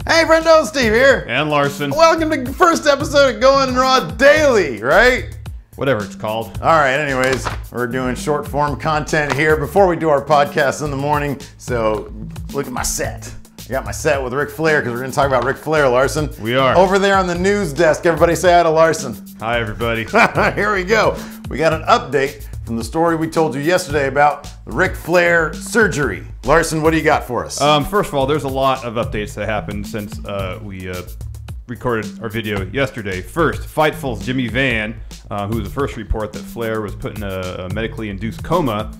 Hey friendo, Steve here. And Larson. Welcome to the first episode of Going in Raw Daily, right? Whatever it's called. All right, anyways, we're doing short form content here before we do our podcast in the morning. So look at my set. I got my set with Ric Flair because we're going to talk about Ric Flair, Larson. We are. Over there on the news desk, everybody say hi to Larson. Hi, everybody. Here we go. We got an update from the story we told you yesterday about the Ric Flair surgery. Larson, what do you got for us? First of all, there's a lot of updates that happened since we recorded our video yesterday. First, Fightful's Jimmy Van, who was the first report that Flair was put in a medically induced coma,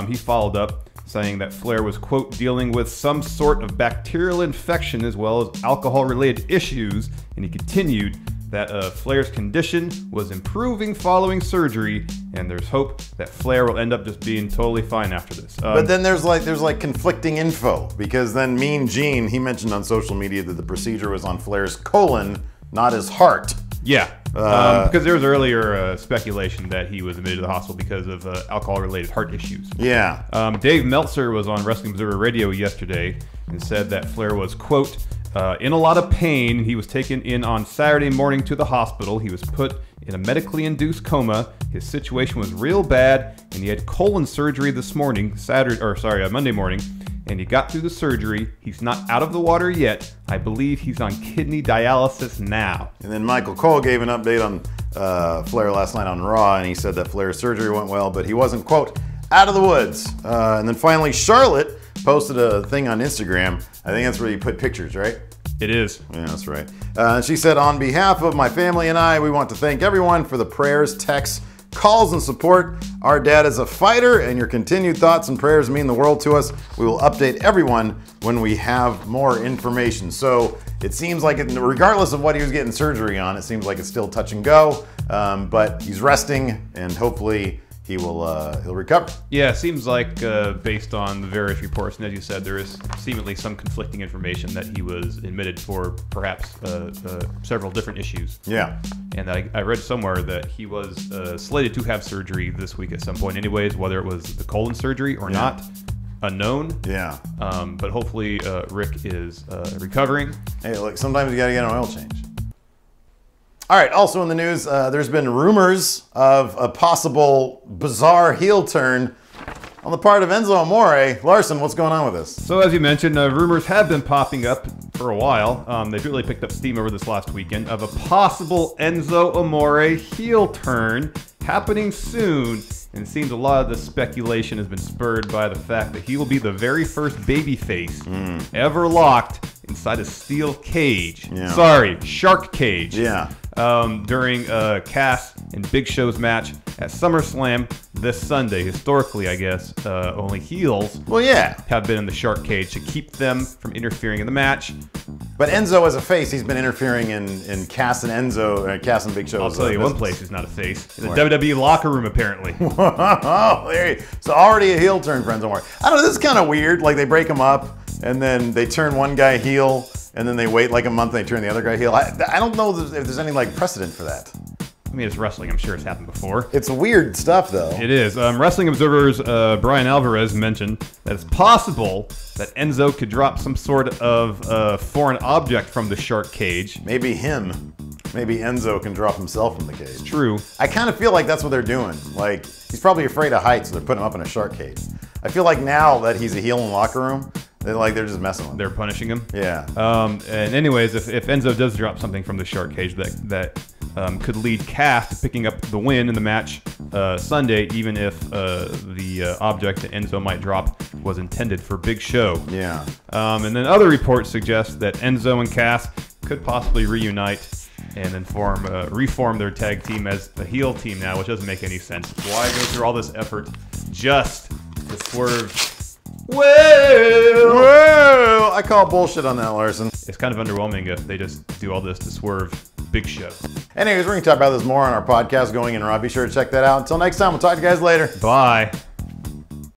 he followed up saying that Flair was, quote, dealing with some sort of bacterial infection as well as alcohol-related issues, and he continued that Flair's condition was improving following surgery, and there's hope that Flair will end up just being totally fine after this. But then there's like conflicting info, because then Mean Gene, he mentioned on social media that the procedure was on Flair's colon, not his heart. Yeah, because there was earlier speculation that he was admitted to the hospital because of alcohol-related heart issues. Yeah. Dave Meltzer was on Wrestling Observer Radio yesterday and said that Flair was, quote, in a lot of pain. He was taken in on Saturday morning to the hospital. He was put in a medically induced coma. His situation was real bad, and he had colon surgery this morning, Monday morning, and he got through the surgery. He's not out of the water yet. I believe he's on kidney dialysis now. And then Michael Cole gave an update on Flair last night on Raw, and he said that Flair's surgery went well, but he wasn't, quote, out of the woods. And then finally, Charlotte posted a thing on Instagram. I think that's where you put pictures, right? It is. Yeah, that's right. She said, on behalf of my family and I, we want to thank everyone for the prayers, texts, calls, and support. Our dad is a fighter, and your continued thoughts and prayers mean the world to us. We will update everyone when we have more information. So it seems like, regardless of what he was getting surgery on, it seems like it's still touch and go, but he's resting, and hopefully he'll recover. Yeah, it seems like based on the various reports, and as you said, there is seemingly some conflicting information that he was admitted for perhaps several different issues. Yeah. And I read somewhere that he was slated to have surgery this week at some point anyways, whether it was the colon surgery or not, unknown. Yeah. But hopefully Rick is recovering. Hey, look, sometimes you gotta get an oil change. All right, also in the news, there's been rumors of a possible bizarre heel turn on the part of Enzo Amore. Larson, what's going on with this? So as you mentioned, rumors have been popping up for a while. They've really picked up steam over this last weekend of a possible Enzo Amore heel turn happening soon. And it seems a lot of the speculation has been spurred by the fact that he will be the very first babyface ever locked inside a steel cage. Yeah. Sorry, shark cage. Yeah. During Cass and Big Show's match at SummerSlam this Sunday. Historically, I guess, only heels have been in the shark cage to keep them from interfering in the match. But Enzo as a face, he's been interfering in Cass and Enzo, Cass and Big Show. I'll tell you one place he's not a face. In the WWE locker room, apparently. Oh, there you go. So already a heel turn for Enzo Amore. I don't know, this is kind of weird. Like, they break him up, and then they turn one guy heel, and then they wait like a month and they turn the other guy heel. I don't know if there's any like precedent for that. I mean, it's wrestling. I'm sure it's happened before. It's weird stuff, though. It is. Wrestling Observer's Brian Alvarez mentioned that it's possible that Enzo could drop some sort of foreign object from the shark cage. Maybe him. Maybe Enzo can drop himself from the cage. It's true. I kind of feel like that's what they're doing. Like, he's probably afraid of heights, so they're putting him up in a shark cage. I feel like now that he's a heel in the locker room, they're just messing with him. They're punishing him. Yeah. And anyways, if Enzo does drop something from the shark cage that could lead Cass to picking up the win in the match Sunday, even if the object that Enzo might drop was intended for Big Show. Yeah. And then other reports suggest that Enzo and Cass could possibly reunite and then reform their tag team as a heel team now, which doesn't make any sense. Why go through all this effort just to swerve? Well, I call bullshit on that, Larson. It's kind of underwhelming if they just do all this to swerve Big Show. Anyways, we're going to talk about this more on our podcast, Going in Raw. Be sure to check that out. Until next time, we'll talk to you guys later. Bye.